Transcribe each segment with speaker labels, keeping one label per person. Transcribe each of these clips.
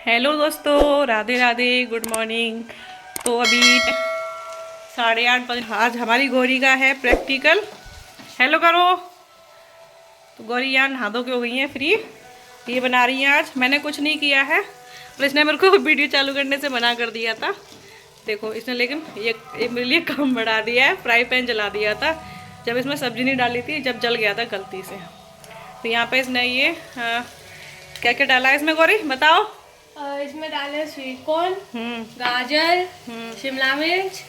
Speaker 1: Hello दोस्तों, Radhe Radhe, good morning. तो अभी 8:30 बजे। आज हमारी गौरी का है प्रैक्टिकल। हेलो करो। तो गौरी यहाँ नहा धो के हो गई हैं फ्री। ये बना रही हैं। आज मैंने कुछ नहीं किया है, पर इसने मेरे को वीडियो चालू करने से मना कर दिया था। देखो इसने, लेकिन ये मेरे लिए काम बढ़ा दिया है। फ्राई पैन जला दिया था जब इसमें सब्जी नहीं डाली थी, जब जल गया था गलती से। तो यहाँ पे इसने ये क्या क्या डाला है इसमें, गौरी बताओ।
Speaker 2: इसमें डाले स्वीट कॉर्न, गाजर, शिमला मिर्च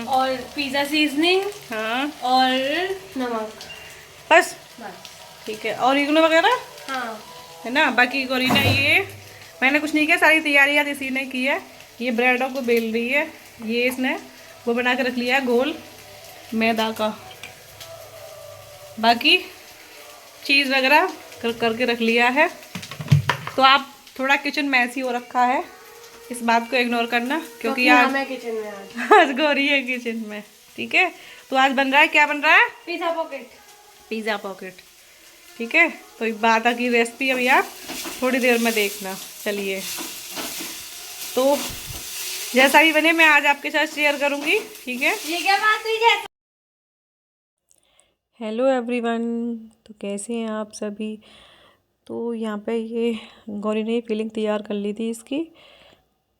Speaker 2: और पिज़्ज़ा सीजनिंग,
Speaker 1: हाँ,
Speaker 2: और नमक।
Speaker 1: बस
Speaker 2: बस।
Speaker 1: ठीक है। और इग्नो वगैरह
Speaker 2: हाँ।
Speaker 1: है ना। बाकी गौरी ने ये, मैंने कुछ नहीं किया, सारी तैयारियाँ इसी ने की है। ये ब्रेडों को बेल रही है। ये इसने वो बना के रख लिया है घोल मैदा का। बाकी चीज़ वगैरह करके रख लिया है। तो आप थोड़ा किचन मैसी हो रखा है, इस बात को इग्नोर करना, क्योंकि आज
Speaker 2: मैं किचन में
Speaker 1: आज गौरी है किचन में। ठीक है। तो आज बन रहा है, क्या बन रहा है?
Speaker 2: Pizza pocket.
Speaker 1: Pizza pocket. ठीक है। तो एक बात की रेसिपी अभी आप थोड़ी देर में देखना। चलिए, तो जैसा भी बने मैं आज आपके साथ शेयर करूँगी। ठीक है।
Speaker 2: ये क्या बात हुई जैसे?
Speaker 1: Hello everyone. तो कैसे हैं आप सभी? तो यहाँ पे ये गौरी ने फिलिंग तैयार कर ली थी इसकी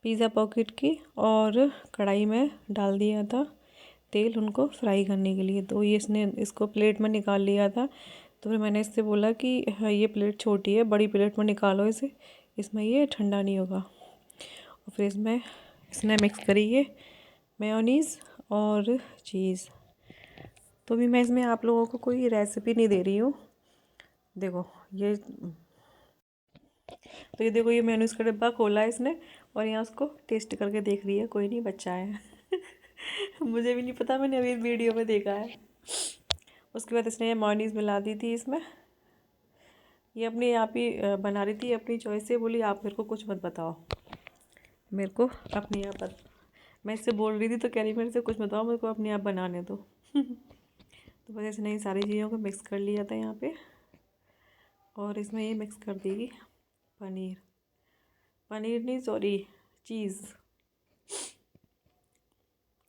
Speaker 1: पिज़्ज़ा पॉकेट की, और कढ़ाई में डाल दिया था तेल उनको फ्राई करने के लिए। तो ये इसने इसको प्लेट में निकाल लिया था। तो फिर मैंने इससे बोला कि हाँ, ये प्लेट छोटी है, बड़ी प्लेट में निकालो इसे, इसमें ये ठंडा नहीं होगा। और फिर इसने मिक्स करी है मेयोनीज़ और चीज़। तो भी मैं इसमें आप लोगों को कोई रेसिपी नहीं दे रही हूँ। देखो ये, तो ये देखो, ये मेयोनीज़ का डिब्बा खोला है इसने और यहाँ उसको टेस्ट करके देख रही है। कोई नहीं, बच्चा है। मुझे भी नहीं पता, मैंने अभी वीडियो में देखा है। उसके बाद इसने ये मेयोनीज़ मिला दी थी इसमें। ये अपनी आप ही बना रही थी अपनी चॉइस से। बोली आप मेरे को कुछ मत बताओ, मेरे को अपने आप मैं इससे बोल रही थी तो कह रही मेरे से कुछ बताओ, मेरे को अपने आप बनाने दो। तो बस इसने ये सारी चीज़ों को मिक्स कर लिया था यहाँ पे। और इसमें ये मिक्स कर देगी पनीर नहीं, सॉरी, चीज़।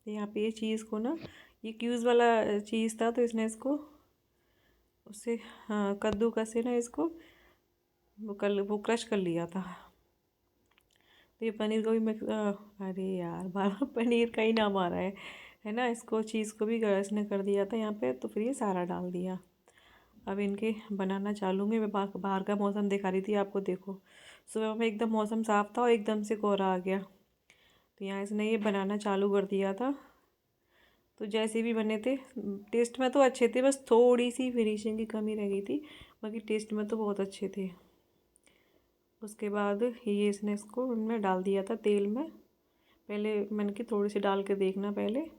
Speaker 1: यहाँ पे ये चीज़ को ना, ये क्यूज़ वाला चीज़ था, तो इसने इसको उससे, हाँ, कद्दूकस से ना इसको वो क्रश कर लिया था। तो ये पनीर को भी मिक्स, अरे यार बार बार पनीर का ही नाम आ रहा है ना। इसको चीज़ को भी इसने कर दिया था यहाँ पे। तो फिर ये सारा डाल दिया। अब इनके बनाना चालू में मैं बाहर का मौसम दिखा रही थी आपको। देखो सुबह में एकदम मौसम साफ़ था और एकदम से कोहरा आ गया। तो यहाँ इसने ये बनाना चालू कर दिया था। तो जैसे भी बने थे, टेस्ट में तो अच्छे थे, बस थोड़ी सी फिनिशिंग की कमी रह गई थी, बाकी टेस्ट में तो बहुत अच्छे थे। उसके बाद ये इसने इसको इनमें डाल दिया था तेल में। पहले मैंने कि थोड़ी सी डाल के देखना, पहले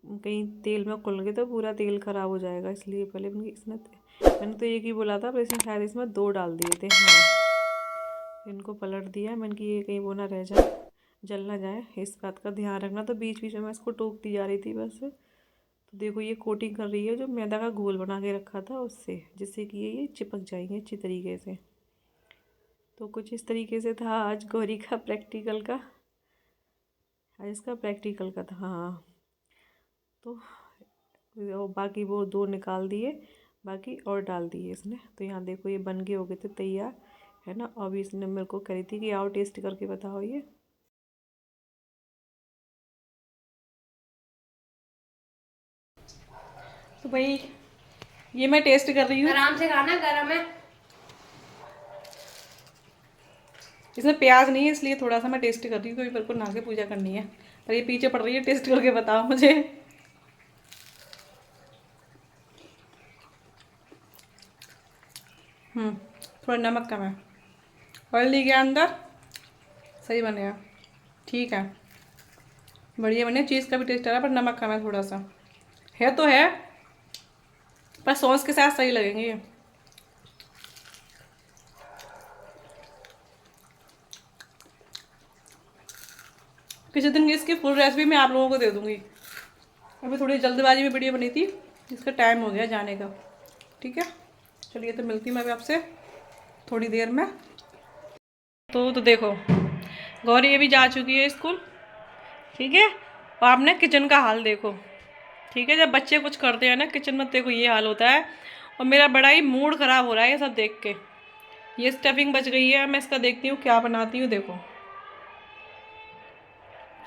Speaker 1: कहीं तेल में खुल गए तो पूरा तेल ख़राब हो जाएगा, इसलिए पहले मैंने तो एक ही बोला था, पर इसने शायद इसमें 2 डाल दिए थे। हाँ, इनको पलट दिया। मैंने कि ये कहीं वो ना रह जाए, जल ना जाए, इस बात का ध्यान रखना। तो बीच बीच में मैं इसको टोकती जा रही थी बस। तो देखो ये कोटिंग कर रही है जो मैदा का घोल बना के रखा था उससे, जिससे कि ये चिपक जाएंगे अच्छी तरीके से। तो कुछ इस तरीके से था आज गौरी का प्रैक्टिकल का, आज इसका प्रैक्टिकल का था। हाँ, तो बाकी वो 2 निकाल दिए, बाकी और डाल दिए इसने। तो यहाँ देखो ये बन के हो गए थे तैयार, है ना। अभी इसने मेरे को करी थी कि आओ टेस्ट करके बताओ ये। तो भाई ये मैं टेस्ट कर रही हूँ।
Speaker 2: आराम से खाना, गरम है।
Speaker 1: इसमें प्याज नहीं है, इसलिए थोड़ा सा मैं टेस्ट कर रही हूँ, क्योंकि मेरे को नहा के पूजा करनी है। पर ये पीछे पड़ रही है, टेस्ट करके बताओ मुझे। थोड़ा नमक कम है, हल्दी के अंदर सही बनेगा। ठीक है, बढ़िया बने। चीज़ का भी टेस्ट आ रहा है, पर नमक कम है थोड़ा सा। है तो है, पर सॉस के साथ सही लगेंगे ये। किसी दिन इसकी फुल रेसिपी मैं आप लोगों को दे दूँगी। अभी थोड़ी जल्दबाजी में वीडियो बनी थी, इसका टाइम हो गया जाने का। ठीक है, चलिए तो मिलती हूँ मैं अभी आपसे थोड़ी देर में। तो देखो गौरी ये भी जा चुकी है स्कूल, ठीक है। और आपने किचन का हाल देखो, ठीक है। जब बच्चे कुछ करते हैं ना किचन में, देखो ये हाल होता है। और मेरा बड़ा ही मूड ख़राब हो रहा है ये सब देख के। ये स्टफिंग बच गई है, मैं इसका देखती हूँ क्या बनाती हूँ। देखो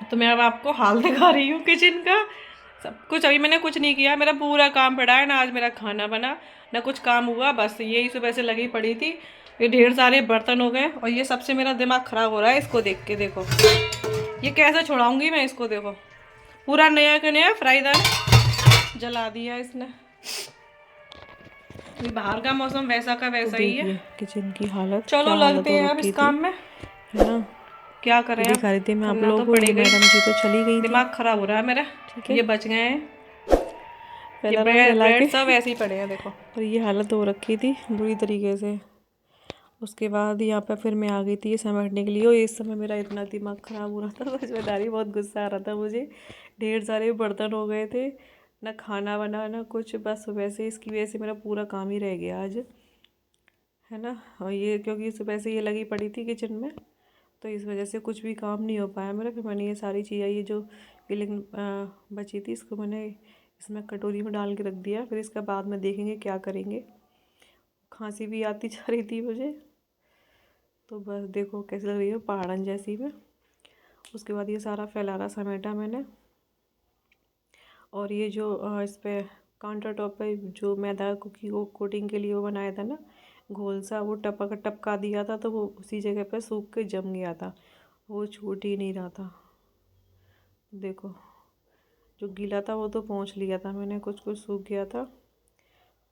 Speaker 1: तो मैं अब आपको हाल दिखा रही हूँ किचन का। सब कुछ अभी मैंने कुछ नहीं किया, मेरा पूरा काम पड़ा है ना। आज मेरा खाना बना ना कुछ काम हुआ, बस यही सुबह से लगी पड़ी थी। ये ढेर सारे बर्तन हो गए और ये सबसे मेरा दिमाग ख़राब हो रहा है इसको देख के। देखो ये कैसे छुड़ाऊंगी मैं इसको। देखो पूरा नया का नया फ्राईदान जला दिया इसने। अभी बाहर का मौसम वैसा का
Speaker 2: तो
Speaker 1: वैसा ही है।
Speaker 2: देखिए किचन की हालत,
Speaker 1: चलो
Speaker 2: क्या हालत
Speaker 1: लगते
Speaker 2: हो
Speaker 1: हैं अब इस
Speaker 2: रखी थी,
Speaker 1: काम में,
Speaker 2: है ना।
Speaker 1: क्या
Speaker 2: ये
Speaker 1: करें अब,
Speaker 2: दिखा रही थी मैं आप
Speaker 1: करना
Speaker 2: लोगों
Speaker 1: तो
Speaker 2: को, ये
Speaker 1: पड़ेगा ही।
Speaker 2: मैडम जी तो चली गई थी,
Speaker 1: दिमाग खराब हो रहा है मेरा।
Speaker 2: ठीक
Speaker 1: ये
Speaker 2: है।
Speaker 1: बच गए हैं, ये
Speaker 2: फैला
Speaker 1: ब्रेड
Speaker 2: फैला के
Speaker 1: ब्रेड सब ऐसे ही पड़े हैं देखो।
Speaker 2: और ये हालत हो रखी थी बुरी तरीके से। उसके बाद यहाँ पे फिर मैं आ गई थी ये समेटने के लिए। और इस समय मेरा इतना दिमाग ख़राब हो रहा था, सच बता रही, बहुत गुस्सा आ रहा था मुझे। ढेर सारे बर्तन हो गए थे, ना खाना बना ना कुछ, बस सुबह से इसकी वजह से मेरा पूरा काम ही रह गया आज, है ना। और ये क्योंकि सुबह से ये लगी पड़ी थी किचन में, तो इस वजह से कुछ भी काम नहीं हो पाया मेरा। फिर मैंने ये सारी चीज़ें, ये जो फिलिंग बची थी, इसको मैंने इसमें कटोरी में डाल के रख दिया। फिर इसका बाद में देखेंगे क्या करेंगे। खांसी भी आती जा रही थी मुझे, तो बस देखो कैसे लग रही है, पहाड़न जैसी में। उसके बाद ये सारा फैलाना समेटा मैंने। और ये जो इस पर काउंटर टॉप पे जो मैदा कुकी को कोटिंग के लिए वो बनाया था ना घोल सा, वो टपका दिया था, तो वो उसी जगह पे सूख के जम गया था, वो छूट ही नहीं रहा था। देखो जो गीला था वो तो पोंछ लिया था मैंने, कुछ कुछ सूख गया था।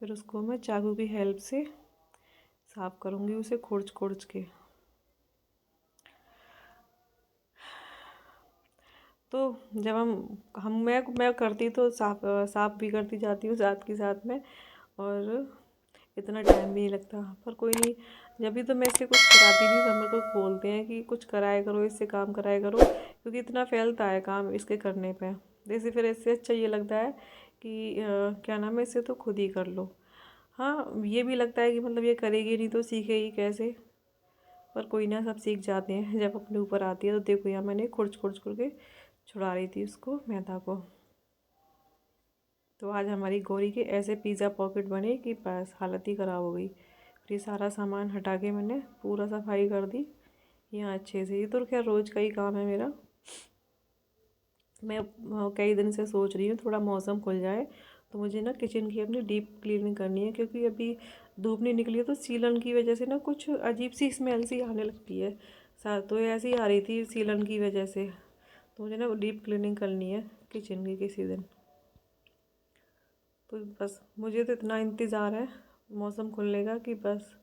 Speaker 2: फिर उसको मैं चाकू की हेल्प से साफ़ करूँगी उसे खुर्च खुर्च के। तो जब मैं करती तो साफ़ भी करती जाती हूँ साथ के साथ में, और इतना टाइम भी नहीं लगता। पर कोई नहीं, जब भी तो मैं इससे कुछ कराती नहीं, सब मेरे को बोलते हैं कि कुछ कराया करो, इससे काम कराया करो, क्योंकि इतना फैलता है काम इसके करने पे। जैसे फिर इससे अच्छा ये लगता है कि क्या नाम है, इससे तो खुद ही कर लो। हाँ ये भी लगता है कि मतलब ये करेगी नहीं तो सीखेगी कैसे, पर कोई ना, सब सीख जाते हैं जब अपने ऊपर आती है। तो देखो यहाँ मैंने खुर्च खुर्च करके छुड़ा रही थी उसको, मैदा को। तो आज हमारी गौरी के ऐसे पिज़्ज़ा पॉकेट बने कि बस हालत ही ख़राब हो गई। फिर ये सारा सामान हटा के मैंने पूरा सफाई कर दी यहाँ अच्छे से। ये तो क्या रोज़ का ही काम है मेरा। मैं कई दिन से सोच रही हूँ थोड़ा मौसम खुल जाए तो मुझे ना किचन की अपनी डीप क्लीनिंग करनी है, क्योंकि अभी धूप नहीं निकली है तो सीलन की वजह से ना कुछ अजीब सी स्मेल सी आने लगती है। तो ऐसी आ रही थी सीलन की वजह से। तो मुझे ना डीप क्लीनिंग करनी है किचन की किसी दिन। तो बस मुझे तो इतना इंतज़ार है मौसम खुलने का कि बस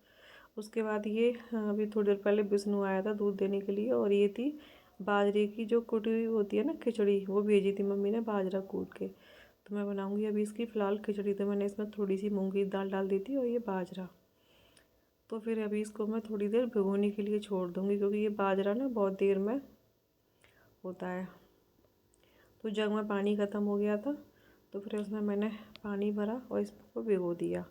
Speaker 2: उसके बाद ये अभी थोड़ी देर पहले विष्णु आया था दूध देने के लिए, और ये थी बाजरे की जो कुटी हुई होती है ना खिचड़ी, वो भेजी थी मम्मी ने बाजरा कूट के। तो मैं बनाऊंगी अभी इसकी फ़िलहाल खिचड़ी। तो मैंने इसमें थोड़ी सी मूंग की दाल डाल दी थी और ये बाजरा। तो फिर अभी इसको मैं थोड़ी देर भिगोने के लिए छोड़ दूँगी, क्योंकि ये बाजरा ना बहुत देर में होता है। तो जग में पानी ख़त्म हो गया था, तो फिर उसमें मैंने पानी भरा और इसको भिगो दिया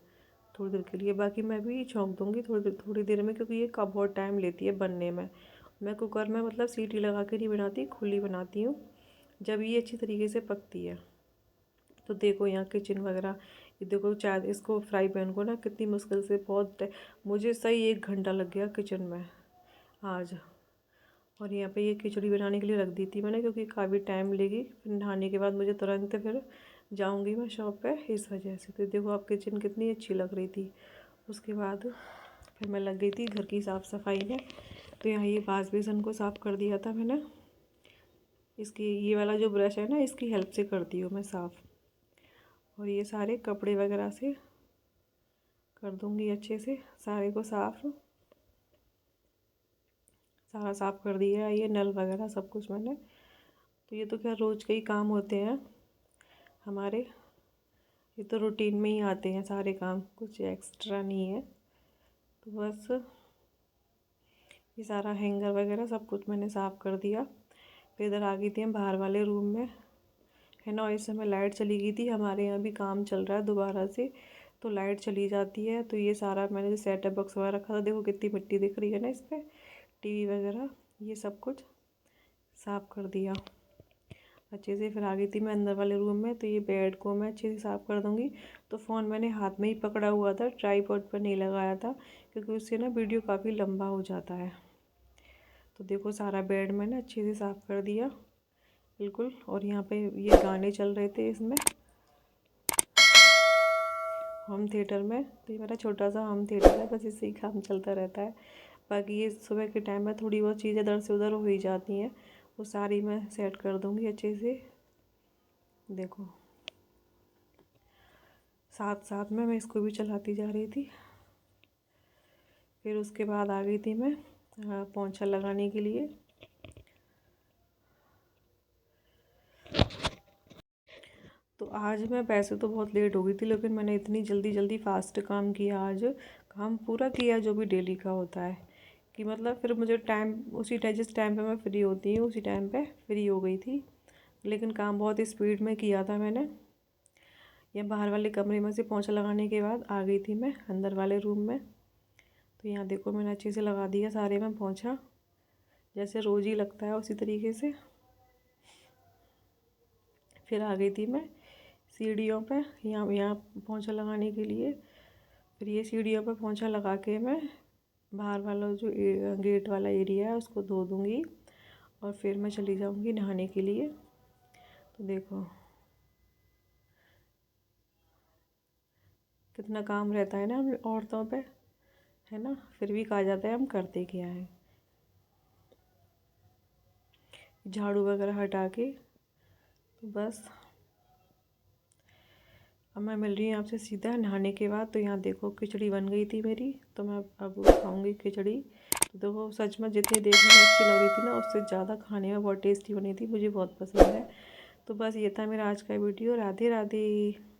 Speaker 2: थोड़ी देर के लिए। बाकी मैं भी छौंक दूँगी थोड़ी देर में, क्योंकि ये का बहुत टाइम लेती है बनने में। मैं कुकर में मतलब सीटी लगा के नहीं बनाती, खुली बनाती हूँ जब ये अच्छी तरीके से पकती है। तो देखो यहाँ किचन वगैरह, ये देखो चाय, इसको फ्राई पैन को ना कितनी मुश्किल से मुझे सही 1 घंटा लग गया किचन में आज। और यहाँ पे ये खिचड़ी बनाने के लिए रख दी थी मैंने, क्योंकि काफ़ी टाइम लेगी। फिर नहाने के बाद मुझे तुरंत फिर जाऊँगी मैं शॉप पे, इस वजह से। तो देखो आप किचन कितनी अच्छी लग रही थी। उसके बाद फिर मैं लग गई थी घर की साफ़ सफाई में। तो यहाँ ये बास बेसन को साफ़ कर दिया था मैंने। इसकी ये वाला जो ब्रश है ना, इसकी हेल्प से करती हूँ मैं साफ़। और ये सारे कपड़े वगैरह से कर दूँगी अच्छे से सारे को साफ़। सारा साफ़ कर दिया है, ये नल वगैरह सब कुछ मैंने। तो ये तो क्या रोज़ के ही काम होते हैं हमारे, ये तो रूटीन में ही आते हैं सारे काम, कुछ एक्स्ट्रा नहीं है। तो बस ये सारा हैंगर वगैरह सब कुछ मैंने साफ़ कर दिया। फिर इधर आ गई थी हम बाहर वाले रूम में, है ना। इस समय लाइट चली गई थी, हमारे यहाँ भी काम चल रहा है दोबारा से, तो लाइट चली जाती है। तो ये सारा मैंने जो सेटअप बॉक्स वगैरह रखा था, देखो कितनी मिट्टी दिख रही है ना इस पर, टीवी वगैरह ये सब कुछ साफ़ कर दिया अच्छे से। फिर आ गई थी मैं अंदर वाले रूम में, तो ये बेड को मैं अच्छे से साफ़ कर दूँगी। तो फ़ोन मैंने हाथ में ही पकड़ा हुआ था, ट्राईपॉड पर नहीं लगाया था, क्योंकि उससे ना वीडियो काफ़ी लंबा हो जाता है। तो देखो सारा बेड मैंने अच्छे से साफ़ कर दिया बिल्कुल। और यहाँ पे ये गाने चल रहे थे इसमें होम थिएटर में, तो ये मेरा छोटा सा होम थिएटर है, बस इससे ही काम चलता रहता है। बाकी ये सुबह के टाइम में थोड़ी बहुत चीज़ें इधर से उधर हो ही जाती हैं, वो सारी मैं सेट कर दूँगी अच्छे से। देखो साथ साथ में मैं इसको भी चलाती जा रही थी। फिर उसके बाद आ गई थी मैं पोंछा लगाने के लिए। तो आज मैं वैसे तो बहुत लेट हो गई थी, लेकिन मैंने इतनी जल्दी जल्दी फास्ट काम किया, आज काम पूरा किया जो भी डेली का होता है, कि मतलब फिर मुझे टाइम उसी टाइम जिस टाइम पे मैं फ्री होती हूँ उसी टाइम पे फ्री हो गई थी। लेकिन काम बहुत स्पीड में किया था मैंने। ये बाहर वाले कमरे में से पोंछा लगाने के बाद आ गई थी मैं अंदर वाले रूम में। तो यहाँ देखो मैंने अच्छे से लगा दिया सारे में पोंछा, जैसे रोज़ ही लगता है उसी तरीके से। फिर आ गई थी मैं सीढ़ियों पे, यहाँ पोंछा लगाने के लिए। फिर ये सीढ़ियों पे पोंछा लगा के मैं बाहर वाला जो गेट वाला एरिया है उसको धो दूँगी, और फिर मैं चली जाऊँगी नहाने के लिए। तो देखो कितना काम रहता है ना हम औरतों पे, है ना, फिर भी कहा जाता है हम करते क्या है। झाड़ू वगैरह हटा के तो बस अब मैं मिल रही हूँ आपसे सीधा नहाने के बाद। तो यहाँ देखो खिचड़ी बन गई थी मेरी, तो मैं अब खाऊंगी खिचड़ी। तो देखो सच में जितनी देखने में अच्छी लग रही थी ना, उससे ज़्यादा खाने में बहुत टेस्टी बनी थी, मुझे बहुत पसंद है। तो बस ये था मेरा आज का वीडियो। राधे राधे।